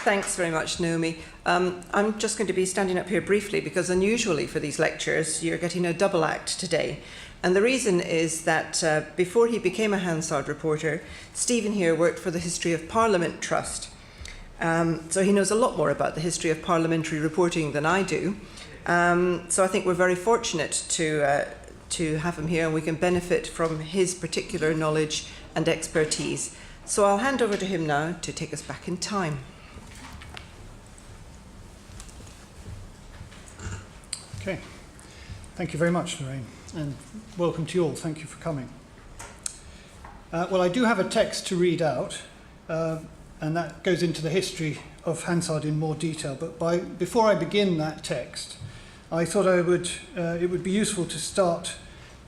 Thanks very much, Naomi. I'm just going to be standing up here briefly because unusually for these lectures, you're getting a double act today. And the reason is that before he became a Hansard reporter, Stephen here worked for the History of Parliament Trust. So he knows a lot more about the history of parliamentary reporting than I do. So I think we're very fortunate to have him here, and we can benefit from his particular knowledge and expertise. So I'll hand over to him now to take us back in time. Okay, thank you very much, Lorraine, and welcome to you all. Thank you for coming. Well, I do have a text to read out, and that goes into the history of Hansard in more detail. But before I begin that text, I thought it would be useful to start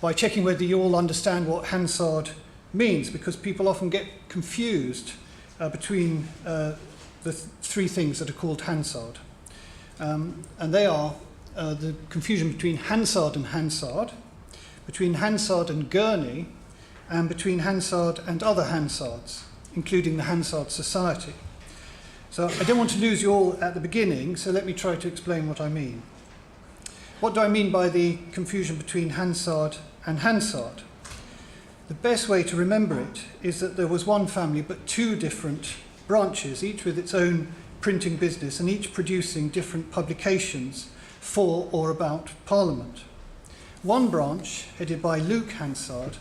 by checking whether you all understand what Hansard means, because people often get confused between the three things that are called Hansard. And they are the confusion between Hansard and Hansard, between Hansard and Gurney, and between Hansard and other Hansards, including the Hansard Society. So I don't want to lose you all at the beginning, so let me try to explain what I mean. What do I mean by the confusion between Hansard and Hansard? The best way to remember it is that there was one family but two different branches, each with its own printing business and each producing different publications for or about Parliament. One branch, headed by Luke Hansard,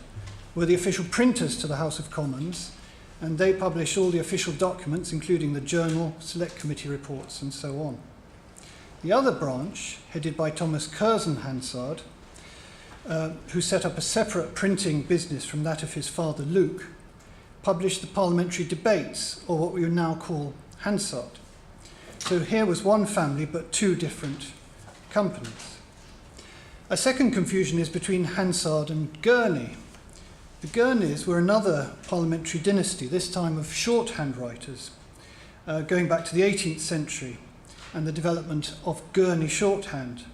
were the official printers to the House of Commons, and they published all the official documents, including the journal, select committee reports, and so on. The other branch, headed by Thomas Curzon Hansard, who set up a separate printing business from that of his father Luke, published the Parliamentary debates, or what we would now call Hansard. So here was one family but two different companies. A second confusion is between Hansard and Gurney. The Gurneys were another parliamentary dynasty, this time of shorthand writers, going back to the 18th century and the development of Gurney shorthand.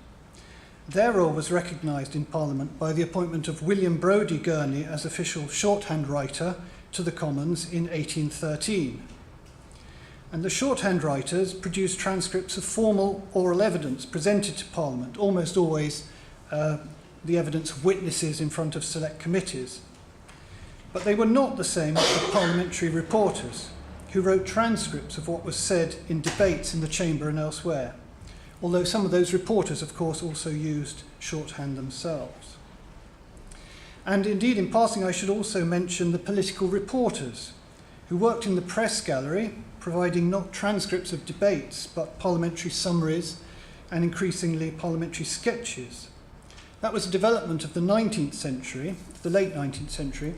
Their role was recognised in Parliament by the appointment of William Brodie Gurney as official shorthand writer to the Commons in 1813. And the shorthand writers produced transcripts of formal oral evidence presented to Parliament, almost always the evidence of witnesses in front of select committees. But they were not the same as the parliamentary reporters, who wrote transcripts of what was said in debates in the chamber and elsewhere, although some of those reporters, of course, also used shorthand themselves. And indeed, in passing, I should also mention the political reporters, who worked in the press gallery, providing not transcripts of debates, but parliamentary summaries and increasingly parliamentary sketches. That was a development of the 19th century, the late 19th century,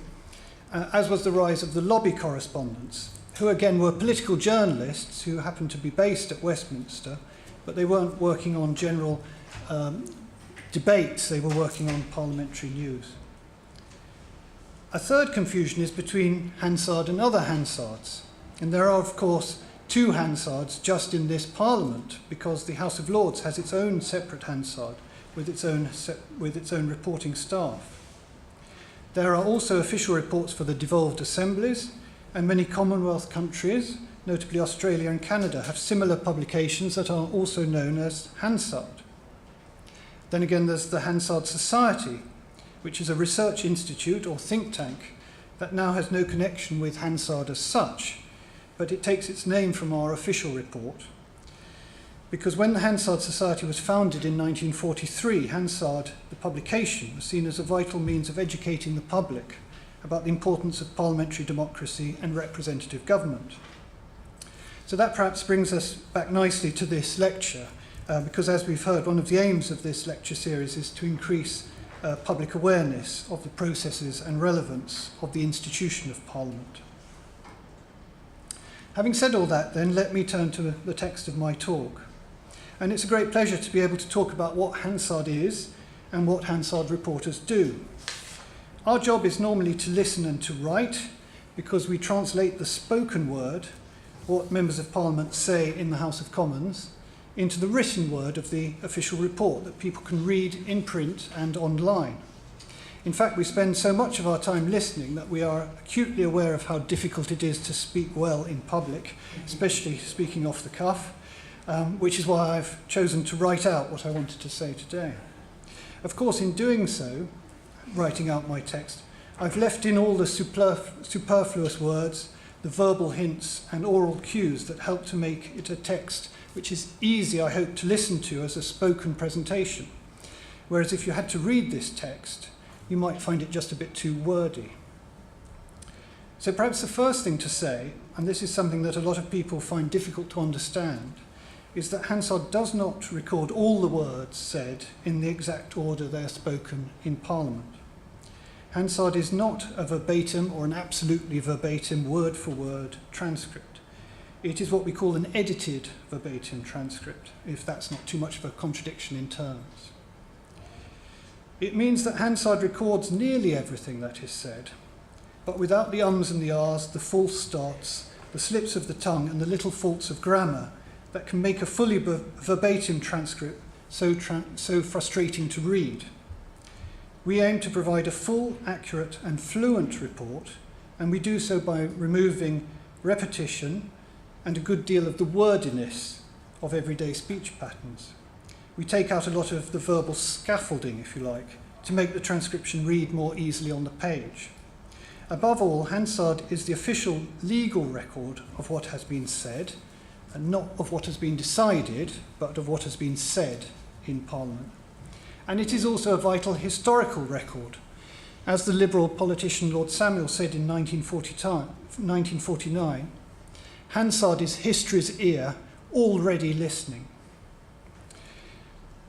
as was the rise of the lobby correspondents, who again were political journalists who happened to be based at Westminster, but they weren't working on general debates, they were working on parliamentary news. A third confusion is between Hansard and other Hansards. And there are, of course, two Hansards just in this Parliament, because the House of Lords has its own separate Hansard with its own reporting staff. There are also official reports for the devolved assemblies, and many Commonwealth countries, notably Australia and Canada, have similar publications that are also known as Hansard. Then again, there's the Hansard Society, which is a research institute or think tank that now has no connection with Hansard as such, but it takes its name from our official report. Because when the Hansard Society was founded in 1943, Hansard, the publication, was seen as a vital means of educating the public about the importance of parliamentary democracy and representative government. So that perhaps brings us back nicely to this lecture, because as we've heard, one of the aims of this lecture series is to increase public awareness of the processes and relevance of the institution of Parliament. Having said all that, then, let me turn to the text of my talk. And it's a great pleasure to be able to talk about what Hansard is and what Hansard reporters do. Our job is normally to listen and to write, because we translate the spoken word, what members of Parliament say in the House of Commons, into the written word of the official report that people can read in print and online. In fact, we spend so much of our time listening that we are acutely aware of how difficult it is to speak well in public, especially speaking off the cuff, which is why I've chosen to write out what I wanted to say today. Of course, in doing so, writing out my text, I've left in all the superfluous words, the verbal hints and oral cues that help to make it a text which is easy, I hope, to listen to as a spoken presentation. Whereas if you had to read this text, you might find it just a bit too wordy. So perhaps the first thing to say, and this is something that a lot of people find difficult to understand, is that Hansard does not record all the words said in the exact order they are spoken in Parliament. Hansard is not a verbatim or an absolutely verbatim word-for-word transcript. It is what we call an edited verbatim transcript, if that's not too much of a contradiction in terms. It means that Hansard records nearly everything that is said, but without the ums and the ahs, the false starts, the slips of the tongue, and the little faults of grammar that can make a fully verbatim transcript so frustrating to read. We aim to provide a full, accurate, and fluent report, and we do so by removing repetition and a good deal of the wordiness of everyday speech patterns. We take out a lot of the verbal scaffolding, if you like, to make the transcription read more easily on the page. Above all, Hansard is the official legal record of what has been said, and not of what has been decided, but of what has been said in Parliament. And it is also a vital historical record. As the Liberal politician Lord Samuel said in 1949, Hansard is history's ear, already listening.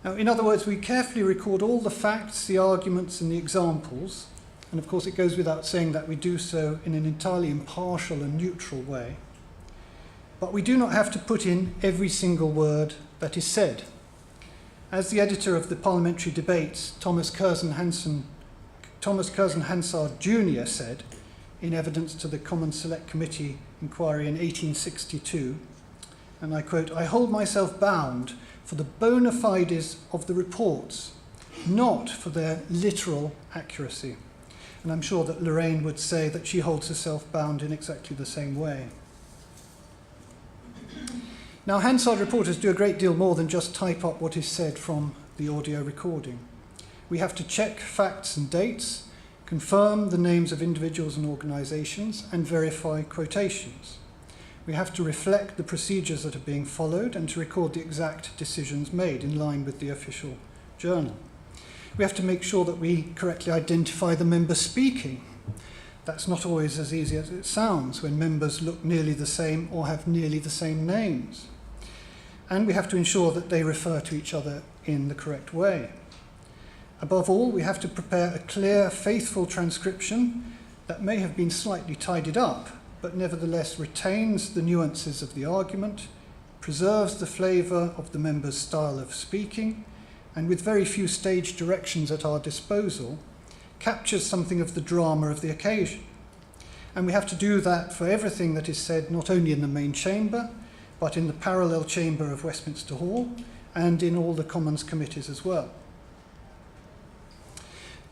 Now, in other words, we carefully record all the facts, the arguments, and the examples, and of course it goes without saying that we do so in an entirely impartial and neutral way. But we do not have to put in every single word that is said. As the editor of the Parliamentary debates, Thomas Curzon Hansard Jr. said, in evidence to the Common Select Committee inquiry in 1862, and I quote, "I hold myself bound for the bona fides of the reports, not for their literal accuracy." And I'm sure that Lorraine would say that she holds herself bound in exactly the same way. Now, Hansard reporters do a great deal more than just type up what is said from the audio recording. We have to check facts and dates, confirm the names of individuals and organisations, and verify quotations. We have to reflect the procedures that are being followed and to record the exact decisions made in line with the official journal. We have to make sure that we correctly identify the member speaking. That's not always as easy as it sounds when members look nearly the same or have nearly the same names. And we have to ensure that they refer to each other in the correct way. Above all, we have to prepare a clear, faithful transcription that may have been slightly tidied up, but nevertheless retains the nuances of the argument, preserves the flavour of the member's style of speaking, and with very few stage directions at our disposal, captures something of the drama of the occasion. And we have to do that for everything that is said not only in the main chamber, but in the parallel chamber of Westminster Hall and in all the Commons committees as well.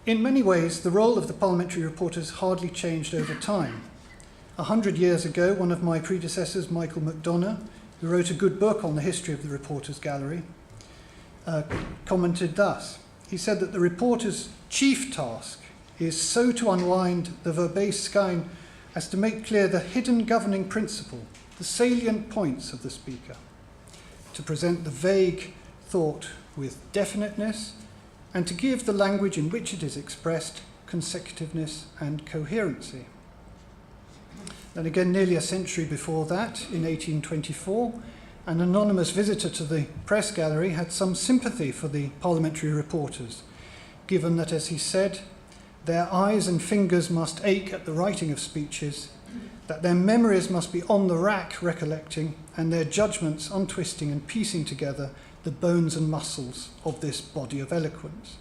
In many ways, the role of the parliamentary reporters hardly changed over time. 100 years ago, one of my predecessors, Michael McDonough, who wrote a good book on the history of the Reporters' Gallery, commented thus. He said that the reporter's chief task is so to unwind the verbose skein as to make clear the hidden governing principle, the salient points of the speaker, to present the vague thought with definiteness, and to give the language in which it is expressed consecutiveness and coherency. Then again, nearly a century before that, in 1824, an anonymous visitor to the press gallery had some sympathy for the parliamentary reporters, given that, as he said, their eyes and fingers must ache at the writing of speeches, that their memories must be on the rack recollecting, and their judgments untwisting and piecing together the bones and muscles of this body of eloquence.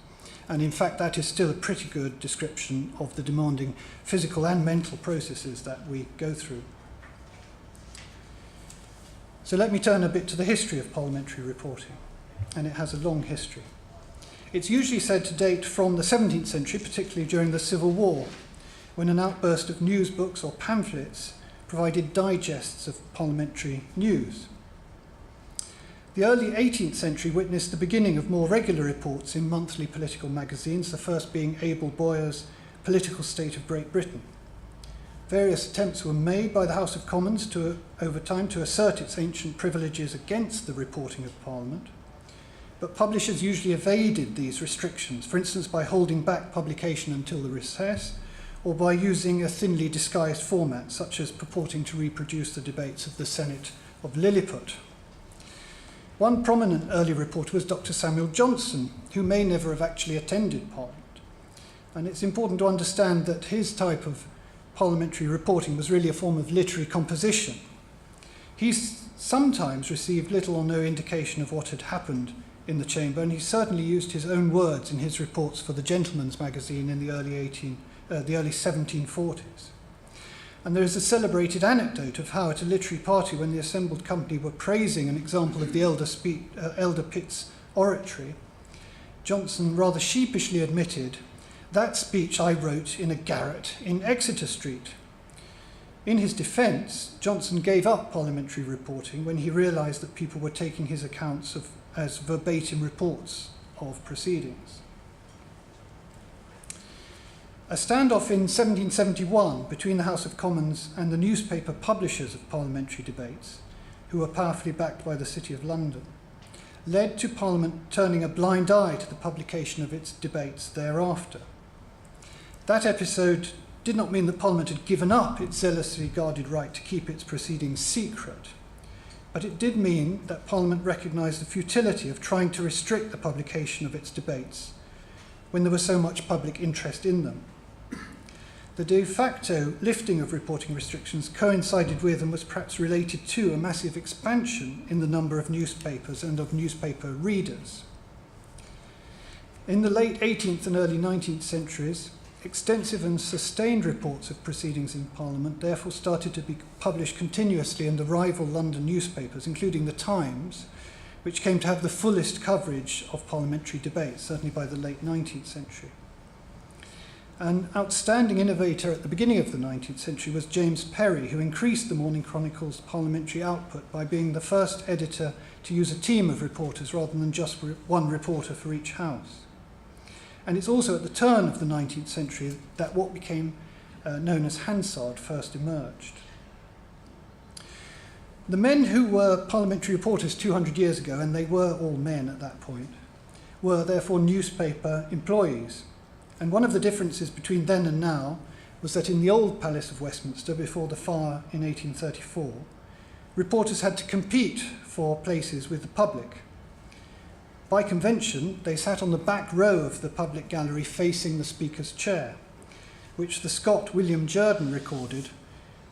And in fact, that is still a pretty good description of the demanding physical and mental processes that we go through. So let me turn a bit to the history of parliamentary reporting, and it has a long history. It's usually said to date from the 17th century, particularly during the Civil War, when an outburst of news books or pamphlets provided digests of parliamentary news. The early 18th century witnessed the beginning of more regular reports in monthly political magazines, the first being Abel Boyer's Political State of Great Britain. Various attempts were made by the House of Commons over time to assert its ancient privileges against the reporting of Parliament, but publishers usually evaded these restrictions, for instance by holding back publication until the recess, or by using a thinly disguised format, such as purporting to reproduce the debates of the Senate of Lilliput. One prominent early reporter was Dr. Samuel Johnson, who may never have actually attended Parliament. And it's important to understand that his type of parliamentary reporting was really a form of literary composition. He sometimes received little or no indication of what had happened in the chamber, and he certainly used his own words in his reports for the Gentleman's Magazine in the early 1740s. And there is a celebrated anecdote of how at a literary party, when the assembled company were praising an example of the elder Pitt's oratory, Johnson rather sheepishly admitted, "That speech I wrote in a garret in Exeter Street." In his defence, Johnson gave up parliamentary reporting when he realised that people were taking his accounts as verbatim reports of proceedings. A standoff in 1771 between the House of Commons and the newspaper publishers of parliamentary debates, who were powerfully backed by the City of London, led to Parliament turning a blind eye to the publication of its debates thereafter. That episode did not mean that Parliament had given up its zealously guarded right to keep its proceedings secret, but it did mean that Parliament recognised the futility of trying to restrict the publication of its debates when there was so much public interest in them. The de facto lifting of reporting restrictions coincided with and was perhaps related to a massive expansion in the number of newspapers and of newspaper readers. In the late 18th and early 19th centuries, extensive and sustained reports of proceedings in Parliament therefore started to be published continuously in the rival London newspapers, including the Times, which came to have the fullest coverage of parliamentary debates, certainly by the late 19th century. An outstanding innovator at the beginning of the 19th century was James Perry, who increased the Morning Chronicle's parliamentary output by being the first editor to use a team of reporters rather than just one reporter for each house. And it's also at the turn of the 19th century that what became known as Hansard first emerged. The men who were parliamentary reporters 200 years ago, and they were all men at that point, were therefore newspaper employees. And one of the differences between then and now was that in the old Palace of Westminster, before the fire in 1834, reporters had to compete for places with the public. By convention, they sat on the back row of the public gallery facing the Speaker's chair, which the Scot William Jerdan recorded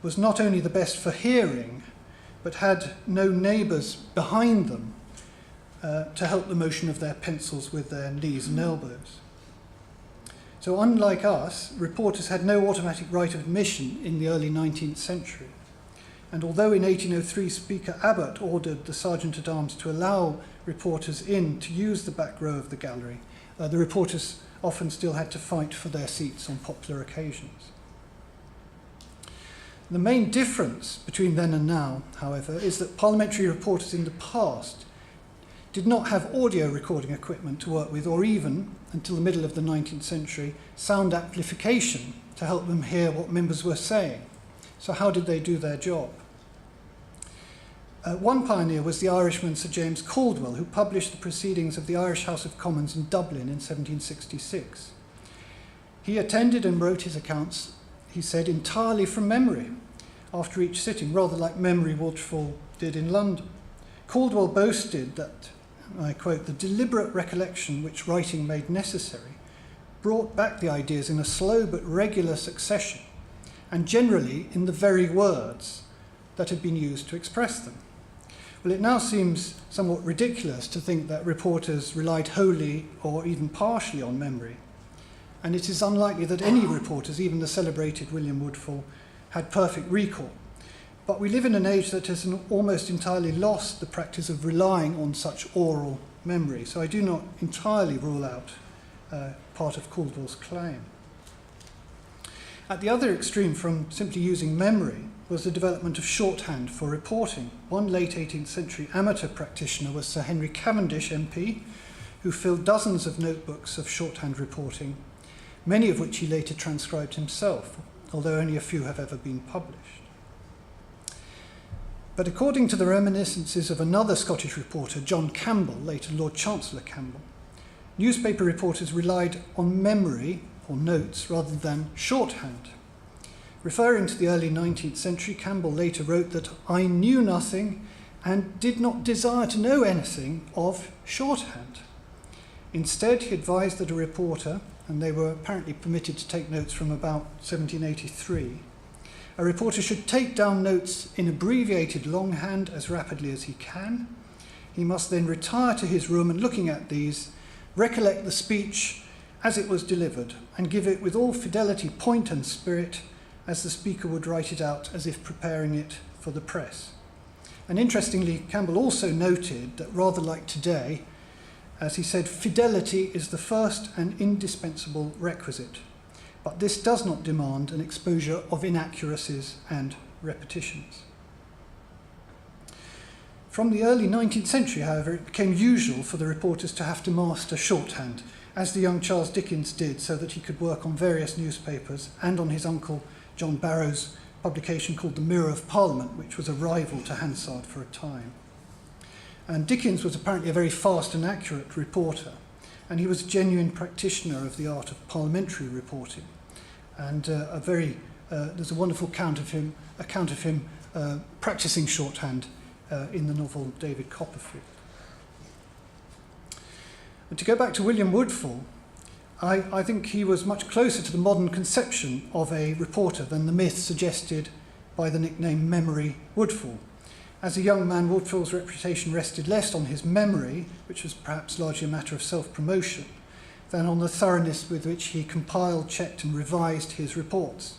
was not only the best for hearing, but had no neighbours behind them to help the motion of their pencils with their knees and elbows. So unlike us, reporters had no automatic right of admission in the early 19th century. And although in 1803 Speaker Abbott ordered the Sergeant-at-Arms to allow reporters in to use the back row of the gallery, the reporters often still had to fight for their seats on popular occasions. The main difference between then and now, however, is that parliamentary reporters in the past did not have audio recording equipment to work with, or even, until the middle of the 19th century, sound amplification to help them hear what members were saying. So how did they do their job? One pioneer was the Irishman Sir James Caldwell, who published the proceedings of the Irish House of Commons in Dublin in 1766. He attended and wrote his accounts, he said, entirely from memory, after each sitting, rather like Memory Waterfall did in London. Caldwell boasted that, I quote, "the deliberate recollection which writing made necessary brought back the ideas in a slow but regular succession, and generally in the very words that had been used to express them." Well, it now seems somewhat ridiculous to think that reporters relied wholly or even partially on memory, and it is unlikely that any reporters, even the celebrated William Woodfall, had perfect recall. But we live in an age that has almost entirely lost the practice of relying on such oral memory, so I do not entirely rule out part of Caldwell's claim. At the other extreme from simply using memory was the development of shorthand for reporting. One late 18th century amateur practitioner was Sir Henry Cavendish MP, who filled dozens of notebooks of shorthand reporting, many of which he later transcribed himself, although only a few have ever been published. But according to the reminiscences of another Scottish reporter, John Campbell, later Lord Chancellor Campbell, newspaper reporters relied on memory or notes rather than shorthand. Referring to the early 19th century, Campbell later wrote that I knew nothing and did not desire to know anything of shorthand. Instead, he advised that a reporter, and they were apparently permitted to take notes from about 1783, a reporter should take down notes in abbreviated longhand as rapidly as he can. He must then retire to his room and, looking at these, recollect the speech as it was delivered and give it with all fidelity, point and spirit as the speaker would write it out as if preparing it for the press. And interestingly, Campbell also noted that rather like today, as he said, fidelity is the first and indispensable requisite, but this does not demand an exposure of inaccuracies and repetitions. From the early 19th century, however, it became usual for the reporters to have to master shorthand, as the young Charles Dickens did, so that he could work on various newspapers and on his uncle John Barrow's publication called The Mirror of Parliament, which was a rival to Hansard for a time. And Dickens was apparently a very fast and accurate reporter, and he was a genuine practitioner of the art of parliamentary reporting. And there's a wonderful account of him practicing shorthand in the novel David Copperfield. And to go back to William Woodfall, I think he was much closer to the modern conception of a reporter than the myth suggested by the nickname Memory Woodfall. As a young man, Woodfall's reputation rested less on his memory, which was perhaps largely a matter of self-promotion, than on the thoroughness with which he compiled, checked and revised his reports.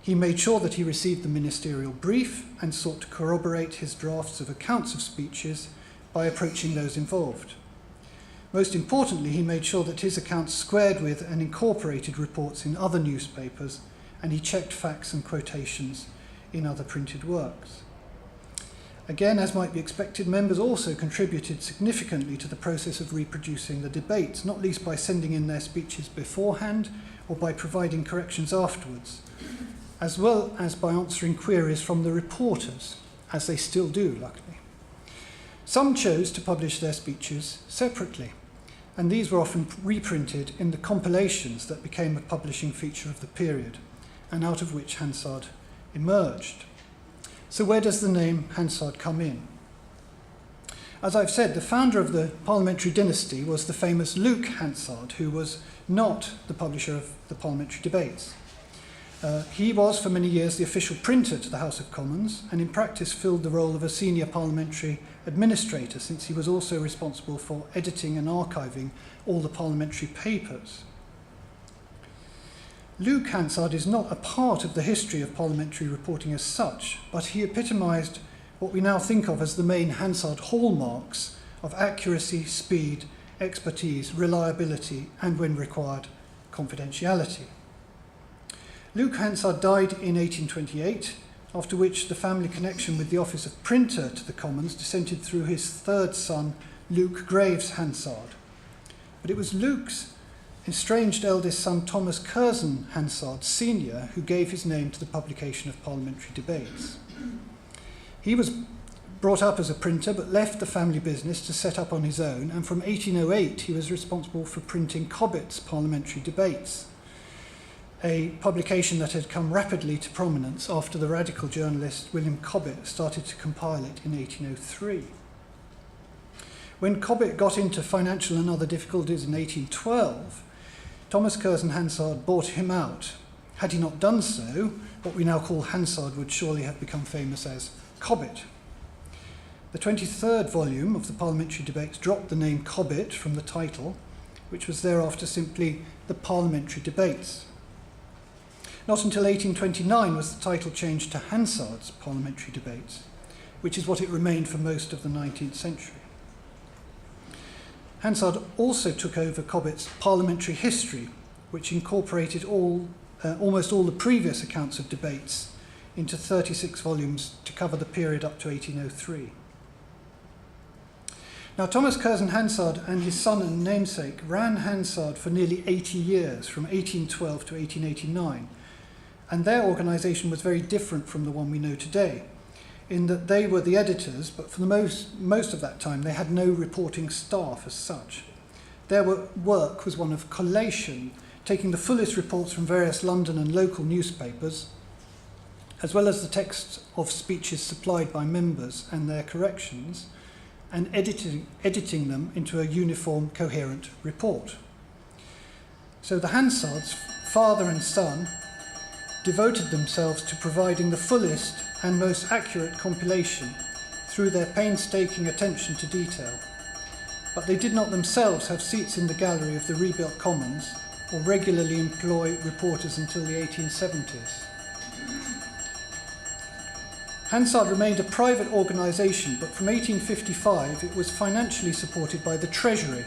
He made sure that he received the ministerial brief and sought to corroborate his drafts of accounts of speeches by approaching those involved. Most importantly, he made sure that his accounts squared with and incorporated reports in other newspapers, and he checked facts and quotations in other printed works. Again, as might be expected, members also contributed significantly to the process of reproducing the debates, not least by sending in their speeches beforehand or by providing corrections afterwards, as well as by answering queries from the reporters, as they still do, luckily. Some chose to publish their speeches separately, and these were often reprinted in the compilations that became a publishing feature of the period, and out of which Hansard emerged. So where does the name Hansard come in? As I've said, the founder of the parliamentary dynasty was the famous Luke Hansard, who was not the publisher of the parliamentary debates. He was for many years the official printer to the House of Commons, and in practice filled the role of a senior parliamentary administrator, since he was also responsible for editing and archiving all the parliamentary papers. Luke Hansard is not a part of the history of parliamentary reporting as such, but he epitomised what we now think of as the main Hansard hallmarks of accuracy, speed, expertise, reliability, and, when required, confidentiality. Luke Hansard died in 1828, after which the family connection with the office of printer to the Commons descended through his third son, Luke Graves Hansard. But it was Luke's estranged eldest son, Thomas Curzon Hansard Sr., who gave his name to the publication of parliamentary debates. He was brought up as a printer, but left the family business to set up on his own, and from 1808 he was responsible for printing Cobbett's parliamentary debates, a publication that had come rapidly to prominence after the radical journalist William Cobbett started to compile it in 1803. When Cobbett got into financial and other difficulties in 1812, Thomas Curzon Hansard bought him out. Had he not done so, what we now call Hansard would surely have become famous as Cobbett. The 23rd volume of the parliamentary debates dropped the name Cobbett from the title, which was thereafter simply the Parliamentary Debates. Not until 1829 was the title changed to Hansard's Parliamentary Debates, which is what it remained for most of the 19th century. Hansard also took over Cobbett's Parliamentary History, which incorporated almost all the previous accounts of debates into 36 volumes to cover the period up to 1803. Now, Thomas Curzon Hansard and his son and namesake ran Hansard for nearly 80 years, from 1812 to 1889, and their organisation was very different from the one we know today, in that they were the editors, but for the most of that time they had no reporting staff as such. Their work was one of collation, taking the fullest reports from various London and local newspapers, as well as the texts of speeches supplied by members and their corrections, and editing them into a uniform, coherent report. So the Hansards, father and son, devoted themselves to providing the fullest and most accurate compilation through their painstaking attention to detail. But they did not themselves have seats in the gallery of the rebuilt Commons or regularly employ reporters until the 1870s. Hansard remained a private organisation, but from 1855 it was financially supported by the Treasury,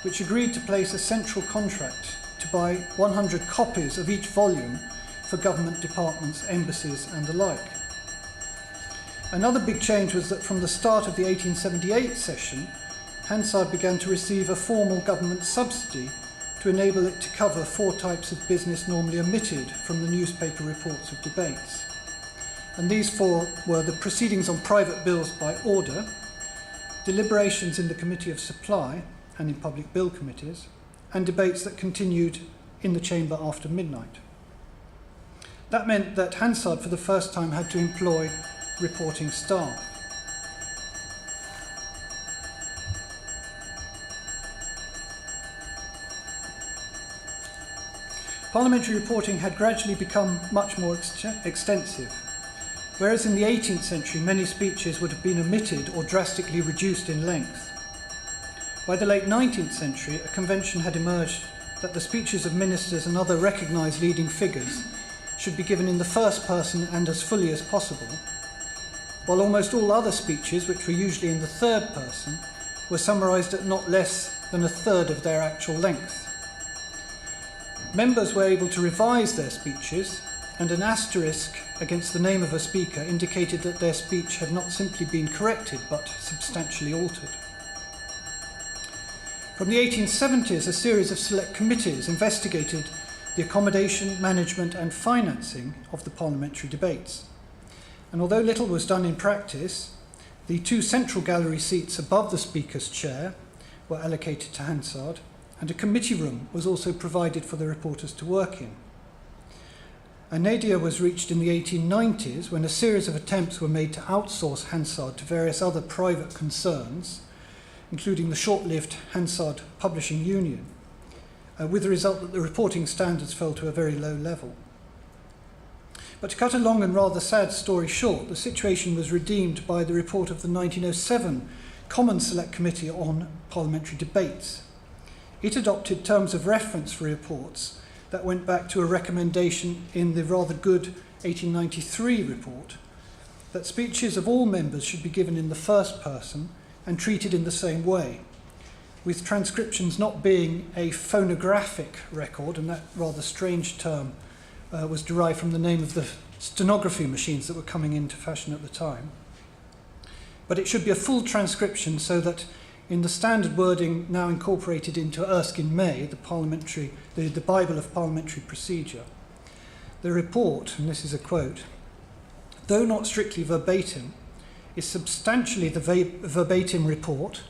which agreed to place a central contract to buy 100 copies of each volume for government departments, embassies and the like. Another big change was that from the start of the 1878 session, Hansard began to receive a formal government subsidy to enable it to cover 4 types of business normally omitted from the newspaper reports of debates. And these 4 were the proceedings on private bills by order, deliberations in the Committee of Supply and in public bill committees, and debates that continued in the chamber after midnight. That meant that Hansard for the first time had to employ reporting staff. Parliamentary reporting had gradually become much more extensive. Whereas in the 18th century many speeches would have been omitted or drastically reduced in length. By the late 19th century, a convention had emerged that the speeches of ministers and other recognised leading figures should be given in the first person and as fully as possible, while almost all other speeches, which were usually in the third person, were summarised at not less than a third of their actual length. Members were able to revise their speeches, and an asterisk against the name of a speaker indicated that their speech had not simply been corrected but substantially altered. From the 1870s, a series of select committees investigated the accommodation, management and financing of the parliamentary debates. And although little was done in practice, the 2 central gallery seats above the speaker's chair were allocated to Hansard, and a committee room was also provided for the reporters to work in. A nadir was reached in the 1890s when a series of attempts were made to outsource Hansard to various other private concerns, including the short-lived Hansard Publishing Union, with the result that the reporting standards fell to a very low level. But to cut a long and rather sad story short, the situation was redeemed by the report of the 1907 Common Select Committee on Parliamentary Debates. It adopted terms of reference for reports that went back to a recommendation in the rather good 1893 report that speeches of all members should be given in the first person and treated in the same way, with transcriptions not being a phonographic record, and that rather strange term was derived from the name of the stenography machines that were coming into fashion at the time. But it should be a full transcription so that in the standard wording now incorporated into Erskine May, the Bible of Parliamentary Procedure, the report, and this is a quote, though not strictly verbatim, is substantially the verbatim report,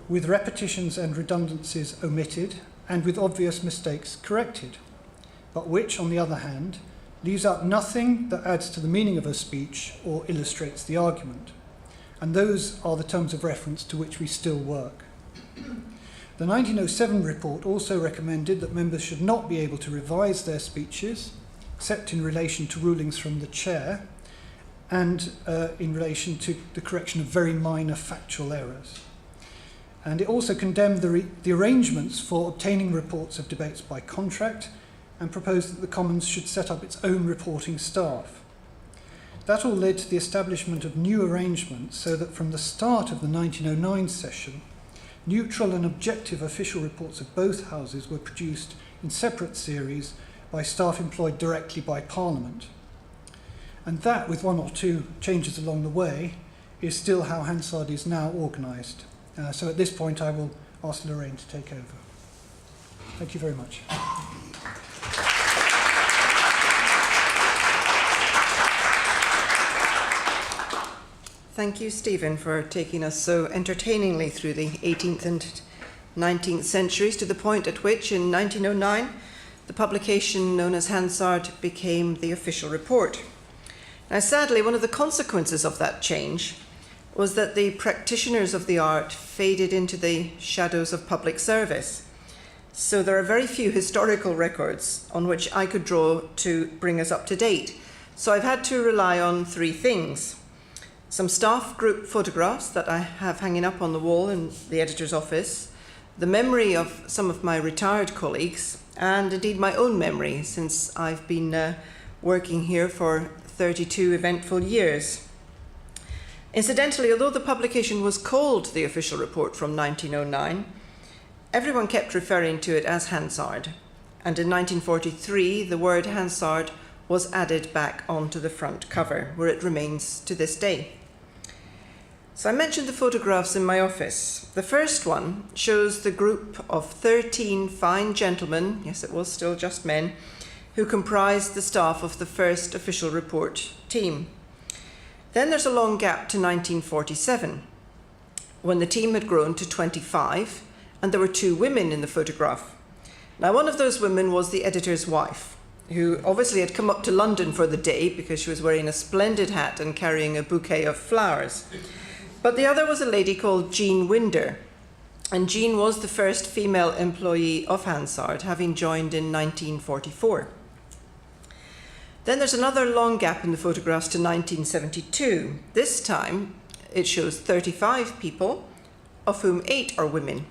with repetitions and redundancies omitted and with obvious mistakes corrected, but which, on the other hand, leaves out nothing that adds to the meaning of a speech or illustrates the argument. And those are the terms of reference to which we still work. The 1907 report also recommended that members should not be able to revise their speeches, except in relation to rulings from the chair, and in relation to the correction of very minor factual errors. And it also condemned the arrangements for obtaining reports of debates by contract, and proposed that the Commons should set up its own reporting staff. That all led to the establishment of new arrangements so that from the start of the 1909 session, neutral and objective official reports of both houses were produced in separate series by staff employed directly by Parliament. And that, with one or two changes along the way, is still how Hansard is now organised. So at this point I will ask Lorraine to take over. Thank you very much. Thank you, Stephen, for taking us so entertainingly through the 18th and 19th centuries to the point at which, in 1909, the publication known as Hansard became the official report. Now, sadly, one of the consequences of that change was that the practitioners of the art faded into the shadows of public service. So there are very few historical records on which I could draw to bring us up to date. So I've had to rely on three things: some staff group photographs that I have hanging up on the wall in the editor's office, the memory of some of my retired colleagues, and indeed my own memory, since I've been working here for 32 eventful years. Incidentally, although the publication was called the Official Report from 1909, everyone kept referring to it as Hansard, and in 1943 the word Hansard was added back onto the front cover, where it remains to this day. So I mentioned the photographs in my office. The first one shows the group of 13 fine gentlemen, yes, it was still just men, who comprised the staff of the first official report team. Then there's a long gap to 1947, when the team had grown to 25, and there were 2 women in the photograph. Now, one of those women was the editor's wife, who obviously had come up to London for the day because she was wearing a splendid hat and carrying a bouquet of flowers. But the other was a lady called Jean Winder, and Jean was the first female employee of Hansard, having joined in 1944. Then there's another long gap in the photographs to 1972. This time it shows 35 people, of whom 8 are women.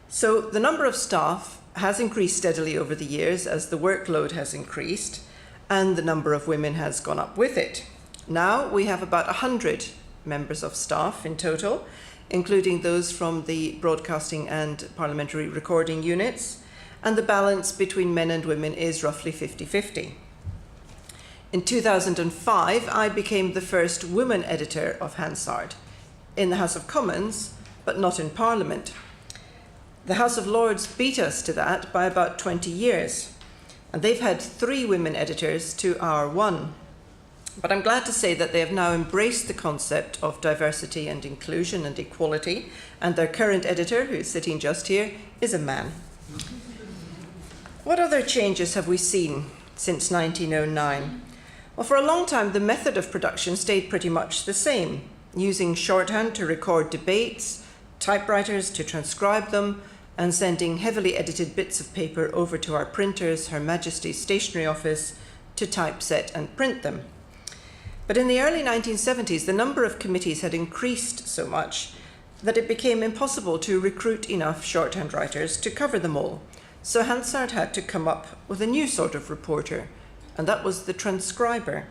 So the number of staff has increased steadily over the years as the workload has increased, and the number of women has gone up with it. Now we have about 100 members of staff in total, including those from the broadcasting and parliamentary recording units, and the balance between men and women is roughly 50-50. In 2005, I became the first woman editor of Hansard in the House of Commons, but not in Parliament. The House of Lords beat us to that by about 20 years, and they've had 3 women editors to our 1. But I'm glad to say that they have now embraced the concept of diversity and inclusion and equality, and their current editor, who's sitting just here, is a man. What other changes have we seen since 1909? Well, for a long time, the method of production stayed pretty much the same, using shorthand to record debates, typewriters to transcribe them, and sending heavily edited bits of paper over to our printers, Her Majesty's Stationery Office, to typeset and print them. But in the early 1970s, the number of committees had increased so much that it became impossible to recruit enough shorthand writers to cover them all. So Hansard had to come up with a new sort of reporter, and that was the transcriber.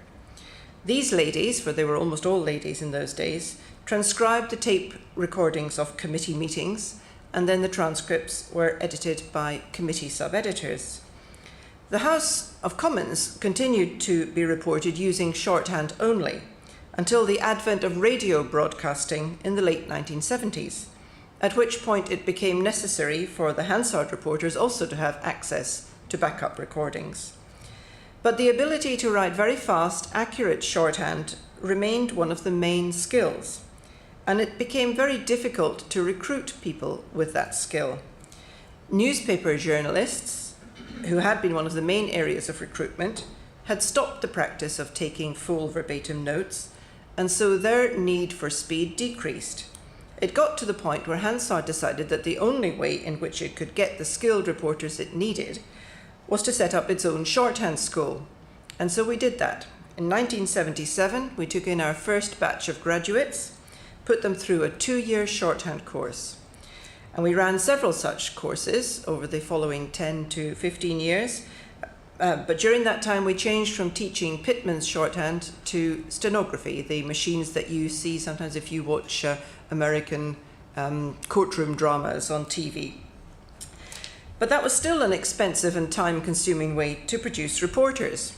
These ladies, for they were almost all ladies in those days, transcribed the tape recordings of committee meetings, and then the transcripts were edited by committee sub-editors. The House of Commons continued to be reported using shorthand only until the advent of radio broadcasting in the late 1970s, at which point it became necessary for the Hansard reporters also to have access to backup recordings. But the ability to write very fast, accurate shorthand remained one of the main skills, and it became very difficult to recruit people with that skill. Newspaper journalists, who had been one of the main areas of recruitment, had stopped the practice of taking full verbatim notes, and so their need for speed decreased. It got to the point where Hansard decided that the only way in which it could get the skilled reporters it needed was to set up its own shorthand school. And so we did that. In 1977, we took in our first batch of graduates, put them through a 2-year shorthand course. And we ran several such courses over the following 10 to 15 years. But during that time, we changed from teaching Pitman's shorthand to stenography, the machines that you see sometimes if you watch American courtroom dramas on TV. But that was still an expensive and time-consuming way to produce reporters.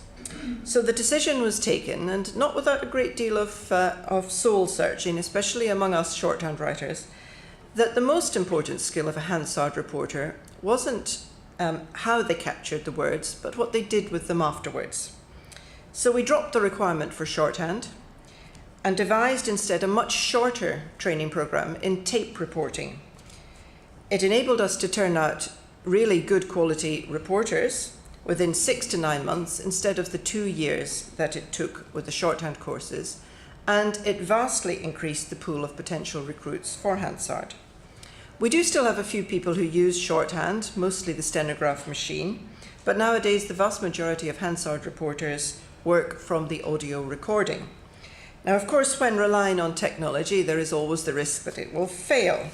So the decision was taken, and not without a great deal of soul-searching, especially among us shorthand writers, that the most important skill of a Hansard reporter wasn't how they captured the words, but what they did with them afterwards. So we dropped the requirement for shorthand and devised instead a much shorter training program in tape reporting. It enabled us to turn out really good quality reporters within 6 to 9 months instead of the 2 years that it took with the shorthand courses, and it vastly increased the pool of potential recruits for Hansard. We do still have a few people who use shorthand, mostly the stenograph machine, but nowadays the vast majority of Hansard reporters work from the audio recording. Now, of course, when relying on technology, there is always the risk that it will fail.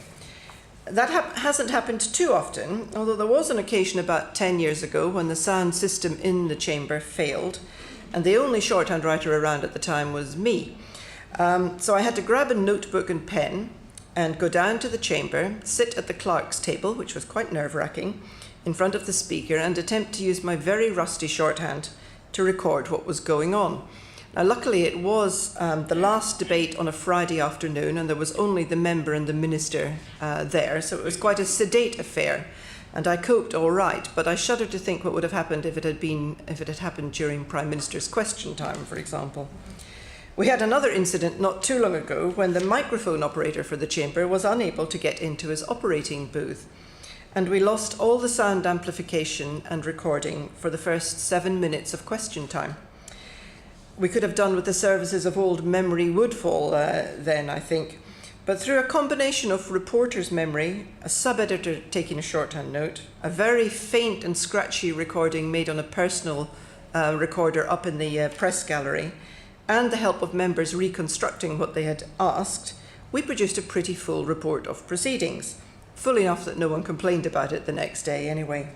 That hasn't happened too often, although there was an occasion about 10 years ago when the sound system in the chamber failed, and the only shorthand writer around at the time was me. So I had to grab a notebook and pen and go down to the chamber, sit at the clerk's table, which was quite nerve-wracking, in front of the speaker and attempt to use my very rusty shorthand to record what was going on. Now, luckily, it was the last debate on a Friday afternoon, and there was only the member and the minister there, so it was quite a sedate affair, and I coped all right. But I shudder to think what would have happened if it had happened during Prime Minister's question time, for example. We had another incident not too long ago when the microphone operator for the chamber was unable to get into his operating booth, and we lost all the sound amplification and recording for the first 7 minutes of question time. We could have done with the services of old Memory Woodfall then, I think. But through a combination of reporter's memory, a sub-editor taking a shorthand note, a very faint and scratchy recording made on a personal recorder up in the press gallery, and the help of members reconstructing what they had asked, we produced a pretty full report of proceedings, full enough that no one complained about it the next day anyway.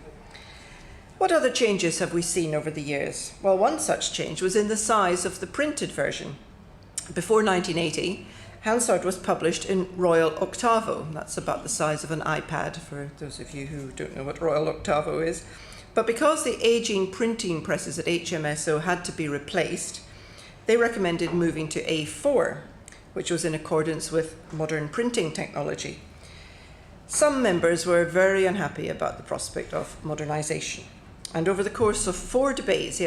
What other changes have we seen over the years? Well, one such change was in the size of the printed version. Before 1980, Hansard was published in Royal Octavo. That's about the size of an iPad, for those of you who don't know what Royal Octavo is. But because the aging printing presses at HMSO had to be replaced, they recommended moving to A4, which was in accordance with modern printing technology. Some members were very unhappy about the prospect of modernisation. And over the course of 4 debates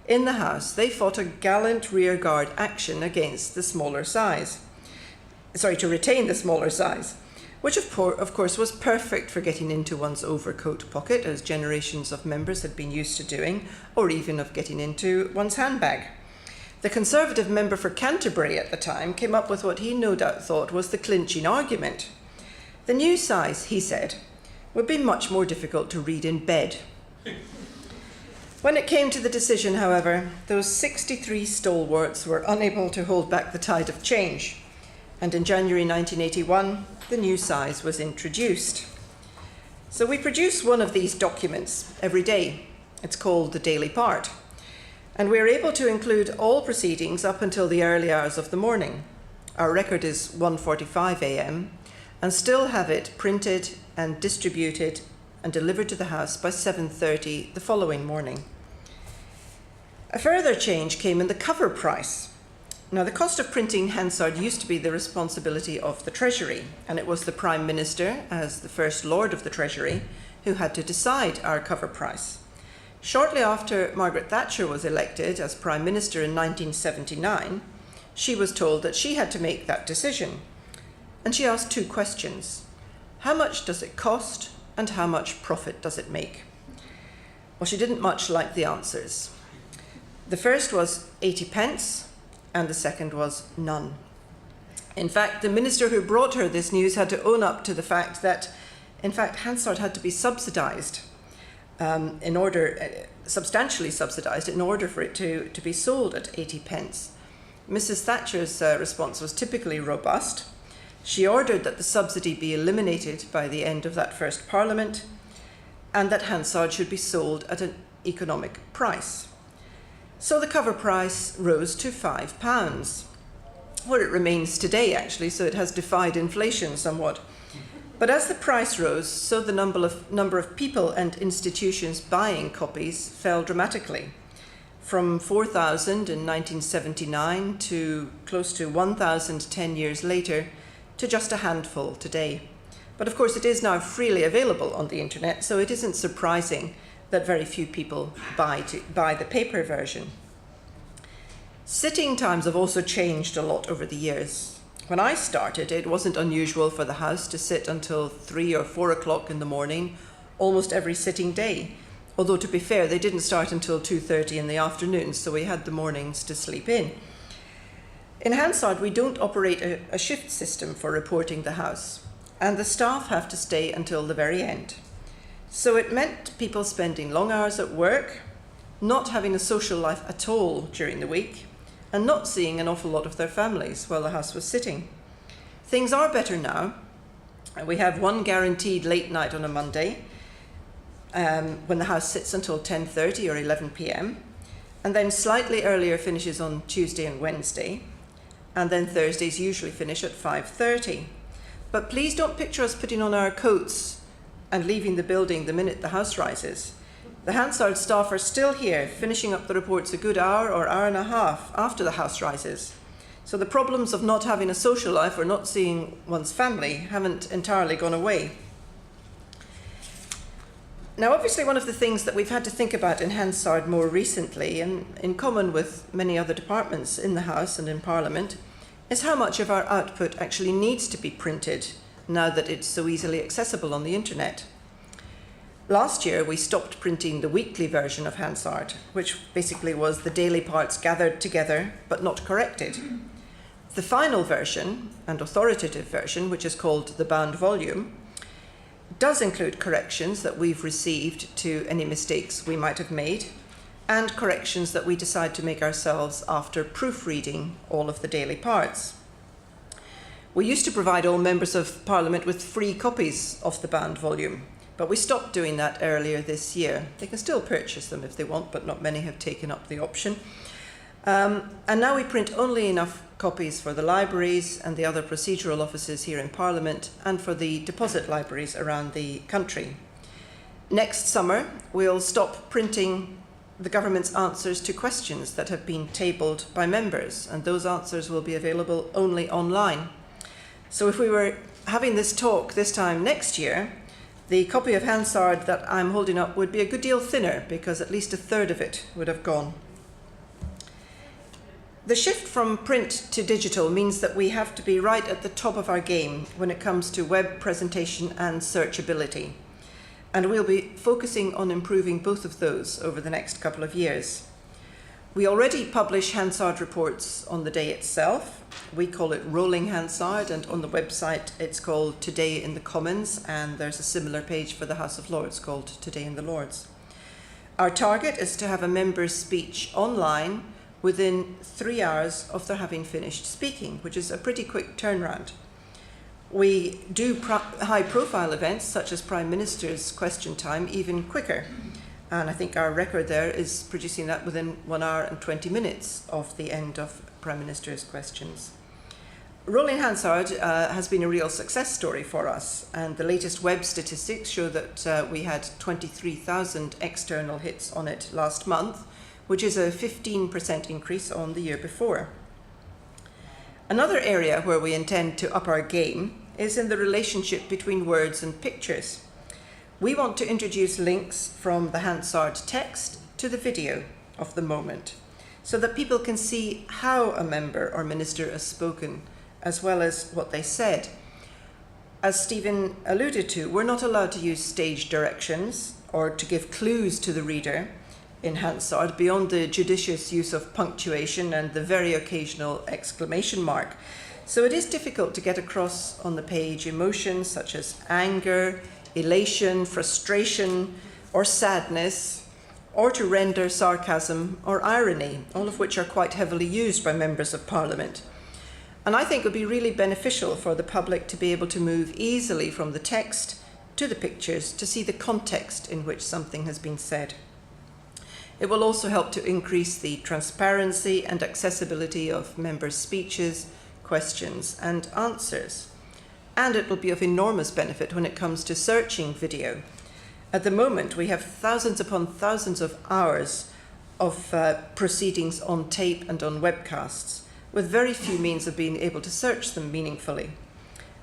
in the House, they fought a gallant rearguard action against the smaller size. To retain the smaller size, which of course was perfect for getting into one's overcoat pocket, as generations of members had been used to doing, or even of getting into one's handbag. The Conservative member for Canterbury at the time came up with what he no doubt thought was the clinching argument. The new size, he said, would be much more difficult to read in bed. When it came to the decision, however, those 63 stalwarts were unable to hold back the tide of change, and in January 1981, the new size was introduced. So we produce one of these documents every day. It's called the Daily Part, and we're able to include all proceedings up until the early hours of the morning. Our record is 1:45 a.m., and still have it printed and distributed and delivered to the House by 7:30 the following morning. A further change came in the cover price. Now, the cost of printing Hansard used to be the responsibility of the Treasury, and it was the Prime Minister, as the First Lord of the Treasury, who had to decide our cover price. Shortly after Margaret Thatcher was elected as Prime Minister in 1979, she was told that she had to make that decision. And she asked 2 questions. How much does it cost, and how much profit does it make? Well, she didn't much like the answers. The first was 80 pence, and the second was none. In fact, the minister who brought her this news had to own up to the fact that, in fact, Hansard had to be subsidised, substantially subsidised, in order for it to be sold at 80 pence. Mrs. Thatcher's response was typically robust. She ordered that the subsidy be eliminated by the end of that first Parliament, and that Hansard should be sold at an economic price. So the cover price rose to £5. where it remains today actually, so it has defied inflation somewhat. But as the price rose, so the number of people and institutions buying copies fell dramatically, from 4,000 in 1979 to close to 1,000 10 years later, to just a handful today. But of course it is now freely available on the internet, so it isn't surprising that very few people buy the paper version. Sitting times have also changed a lot over the years. When I started, it wasn't unusual for the House to sit until 3 or 4 o'clock in the morning, almost every sitting day. Although, to be fair, they didn't start until 2:30 in the afternoon, so we had the mornings to sleep in. In Hansard, we don't operate a shift system for reporting the House, and the staff have to stay until the very end. So it meant people spending long hours at work, not having a social life at all during the week, and not seeing an awful lot of their families while the House was sitting. Things are better now. We have one guaranteed late night on a Monday, when the House sits until 10:30 or 11 p.m, and then slightly earlier finishes on Tuesday and Wednesday, and then Thursdays usually finish at 5:30. But please don't picture us putting on our coats and leaving the building the minute the House rises. The Hansard staff are still here, finishing up the reports a good hour or hour and a half after the House rises. So the problems of not having a social life or not seeing one's family haven't entirely gone away. Now, obviously, one of the things that we've had to think about in Hansard more recently, and in common with many other departments in the House and in Parliament, is how much of our output actually needs to be printed now that it's so easily accessible on the internet. Last year, we stopped printing the weekly version of Hansard, which basically was the daily parts gathered together but not corrected. The final version, and authoritative version, which is called the bound volume, does include corrections that we've received to any mistakes we might have made, and corrections that we decide to make ourselves after proofreading all of the daily parts. We used to provide all members of Parliament with free copies of the bound volume, but we stopped doing that earlier this year. They can still purchase them if they want, but not many have taken up the option. And now we print only enough copies for the libraries and the other procedural offices here in Parliament, and for the deposit libraries around the country. Next summer, we'll stop printing the government's answers to questions that have been tabled by members, and those answers will be available only online. So if we were having this talk this time next year, the copy of Hansard that I'm holding up would be a good deal thinner, because at least a third of it would have gone. The shift from print to digital means that we have to be right at the top of our game when it comes to web presentation and searchability. And we'll be focusing on improving both of those over the next couple of years. We already publish Hansard reports on the day itself. We call it Rolling Hansard, and on the website it's called Today in the Commons, and there's a similar page for the House of Lords called Today in the Lords. Our target is to have a member's speech online within 3 hours of their having finished speaking, which is a pretty quick turnaround. We do high-profile events such as Prime Minister's question time even quicker, and I think our record there is producing that within 1 hour and 20 minutes of the end of Prime Minister's questions. Rolling Hansard has been a real success story for us, and the latest web statistics show that we had 23,000 external hits on it last month, which is a 15% increase on the year before. Another area where we intend to up our game is in the relationship between words and pictures. We want to introduce links from the Hansard text to the video of the moment, so that people can see how a member or minister has spoken, as well as what they said. As Stephen alluded to, we're not allowed to use stage directions or to give clues to the reader in Hansard beyond the judicious use of punctuation and the very occasional exclamation mark. So it is difficult to get across on the page emotions such as anger, elation, frustration, or sadness, or to render sarcasm or irony, all of which are quite heavily used by members of Parliament. And I think it would be really beneficial for the public to be able to move easily from the text to the pictures to see the context in which something has been said. It will also help to increase the transparency and accessibility of members' speeches, questions and answers. And it will be of enormous benefit when it comes to searching video. At the moment, we have thousands upon thousands of hours of proceedings on tape and on webcasts, with very few means of being able to search them meaningfully.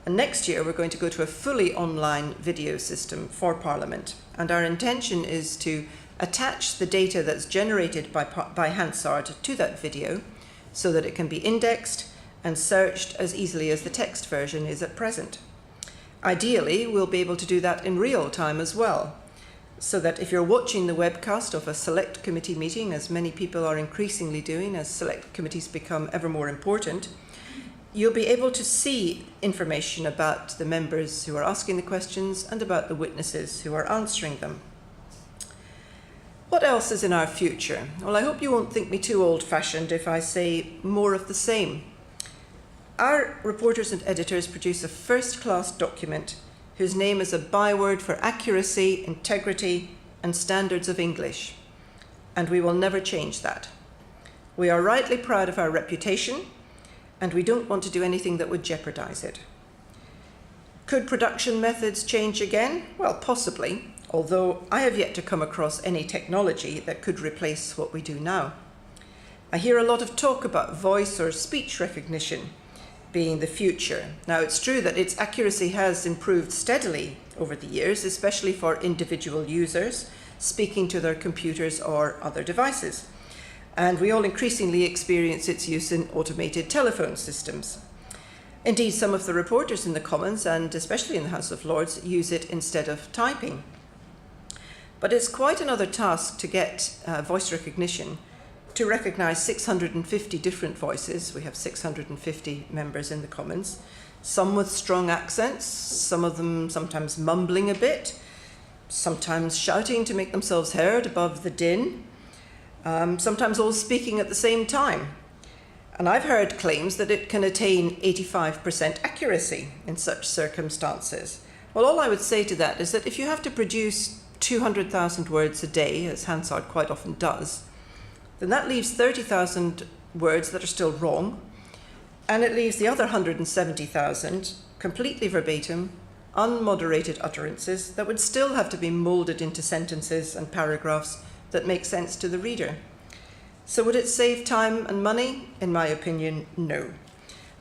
And next year, we're going to go to a fully online video system for Parliament. And our intention is to attach the data that's generated by Hansard to that video so that it can be indexed and searched as easily as the text version is at present. Ideally, we'll be able to do that in real time as well, so that if you're watching the webcast of a select committee meeting, as many people are increasingly doing as select committees become ever more important, you'll be able to see information about the members who are asking the questions and about the witnesses who are answering them. What else is in our future? Well, I hope you won't think me too old-fashioned if I say more of the same. Our reporters and editors produce a first-class document whose name is a byword for accuracy, integrity, and standards of English. And we will never change that. We are rightly proud of our reputation, and we don't want to do anything that would jeopardize it. Could production methods change again? Well, possibly, although I have yet to come across any technology that could replace what we do now. I hear a lot of talk about voice or speech recognition being the future. Now, it's true that its accuracy has improved steadily over the years, especially for individual users speaking to their computers or other devices. And we all increasingly experience its use in automated telephone systems. Indeed, some of the reporters in the Commons, and especially in the House of Lords, use it instead of typing. But it's quite another task to get voice recognition to recognise 650 different voices. We have 650 members in the Commons, some with strong accents, some of them sometimes mumbling a bit, sometimes shouting to make themselves heard above the din, sometimes all speaking at the same time. And I've heard claims that it can attain 85% accuracy in such circumstances. Well, all I would say to that is that if you have to produce 200,000 words a day, as Hansard quite often does, then that leaves 30,000 words that are still wrong, and it leaves the other 170,000 completely verbatim, unmoderated utterances that would still have to be moulded into sentences and paragraphs that make sense to the reader. So would it save time and money? In my opinion, no.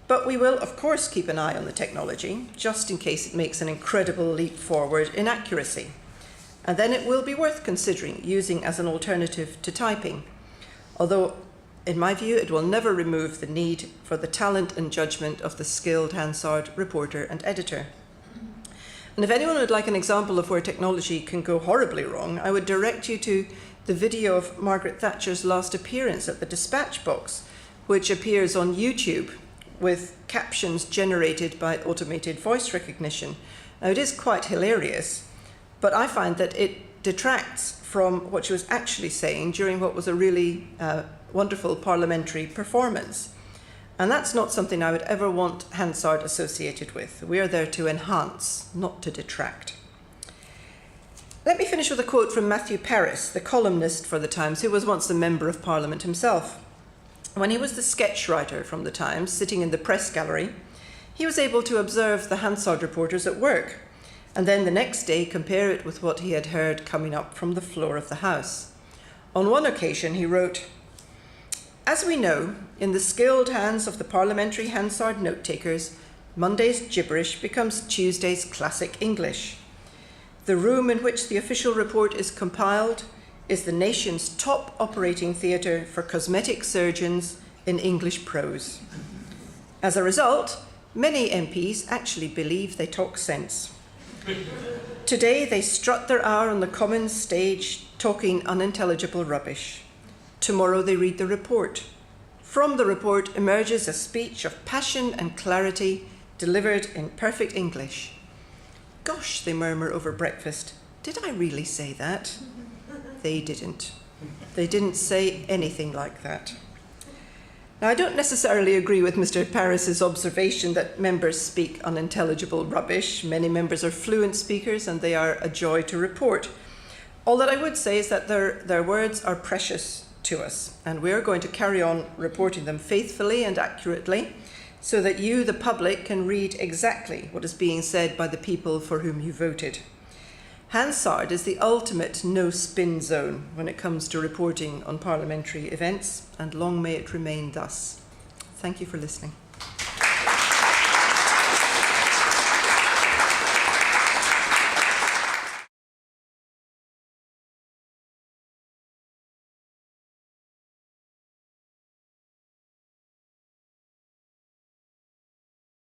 But we will, of course, keep an eye on the technology, just in case it makes an incredible leap forward in accuracy. And then it will be worth considering using as an alternative to typing. Although, in my view, it will never remove the need for the talent and judgment of the skilled Hansard reporter and editor. And if anyone would like an example of where technology can go horribly wrong, I would direct you to the video of Margaret Thatcher's last appearance at the Dispatch Box, which appears on YouTube with captions generated by automated voice recognition. Now, it is quite hilarious, but I find that it detracts from what she was actually saying during what was a really wonderful parliamentary performance. And that's not something I would ever want Hansard associated with. We are there to enhance, not to detract. Let me finish with a quote from Matthew Paris, the columnist for The Times, who was once a member of Parliament himself. When he was the sketch writer from The Times, sitting in the press gallery, he was able to observe the Hansard reporters at work, and then the next day compare it with what he had heard coming up from the floor of the House. On one occasion, he wrote, "As we know, in the skilled hands of the parliamentary Hansard note-takers, Monday's gibberish becomes Tuesday's classic English. The room in which the official report is compiled is the nation's top operating theatre for cosmetic surgeons in English prose. As a result, many MPs actually believe they talk sense. Today they strut their hour on the Commons stage talking unintelligible rubbish. Tomorrow they read the report. From the report emerges a speech of passion and clarity delivered in perfect English. Gosh, they murmur over breakfast. Did I really say that? They didn't. They didn't say anything like that." Now, I don't necessarily agree with Mr. Paris's observation that members speak unintelligible rubbish. Many members are fluent speakers and they are a joy to report. All that I would say is that their words are precious to us, and we are going to carry on reporting them faithfully and accurately so that you, the public, can read exactly what is being said by the people for whom you voted. Hansard is the ultimate no-spin zone when it comes to reporting on parliamentary events, and long may it remain thus. Thank you for listening.